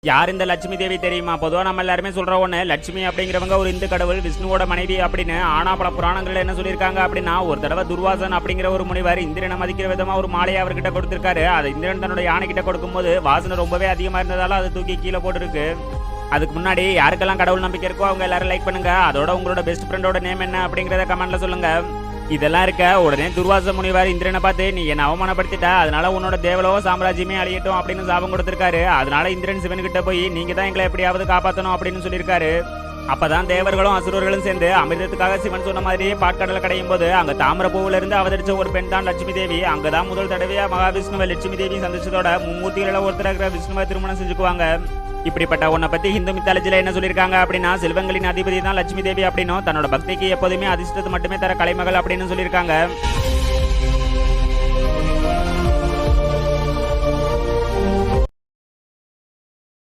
யார் இந்த லட்சுமி தேவி தெரியுமா? பொதுவா நம்ம எல்லாருமே சொல்ற ஒண்ணு, லட்சுமி அப்படிங்கிறவங்க ஒரு இந்து கடவுள், விஷ்ணுவோட மனைவி அப்படின்னு. ஆனா பல புராணங்கள்ல என்ன சொல்லியிருக்காங்க அப்படின்னா, ஒரு தடவை துர்வாசன் அப்படிங்கிற ஒரு முனிவர் இந்திரனை மதிக்கிற விதமா ஒரு மாலையை அவர்கிட்ட கொடுத்திருக்காரு. அதை இந்திரன் தன்னோட யானை கிட்ட கொடுக்கும்போது வாசனை ரொம்பவே அதிகமா இருந்ததால அதை தூக்கி கீழே போட்டுருக்கு. அதுக்கு முன்னாடி யாருக்கெல்லாம் கடவுள் நம்பிக்கை இருக்கோ அவங்க எல்லாரும் லைக் பண்ணுங்க. அதோட உங்களோட பெஸ்ட் ஃப்ரெண்டோட நேம் என்ன அப்படிங்கறத கமெண்ட்ல சொல்லுங்க. இதெல்லாம் இருக்க உடனே துர்வாச முனிவர் இந்திரனை பார்த்து, நீ என்ன அவமானப்படுத்திட்ட, அதனால உன்னோட தேவலோக சாம்ராஜ்யமே அழியட்டும் அப்படின்னு சாபம் கொடுத்திருக்காரு. அதனால இந்திரன் சிவன் கிட்ட போய் நீங்க தான் எங்களை எப்படியாவது காப்பாற்றணும் அப்படின்னு சொல்லியிருக்காரு. அப்பதான் தேவர்களும் அசுரர்களும் சேர்ந்து அமிர்தத்துக்காக சிவன் சொன்ன மாதிரியே பாட்கடலை கடையும் போது அங்க தாமிரப்பூவில இருந்து அவதரிச்ச ஒரு பெண் தான் லட்சுமி தேவி. அங்கதான் முதல் தடவையா மகாவிஷ்ணுவை லட்சுமி தேவி சந்திச்சதோட மும்மூர்த்திகள ஒருத்தர் இருக்கிற விஷ்ணுவை திருமணம் செஞ்சுக்குவாங்க. இப்படிப்பட்ட உன்னை பத்தி ஹிந்து மித்தாலஜில என்ன சொல்லியிருக்காங்க அப்படின்னா, செல்வங்களின் அதிபதி தான் லட்சுமி தேவி அப்படின்னும், தன்னோட பக்திக்கு எப்போதுமே அதிர்ஷ்டத்தை மட்டுமே தர கலைமகள் அப்படின்னு சொல்லியிருக்காங்க.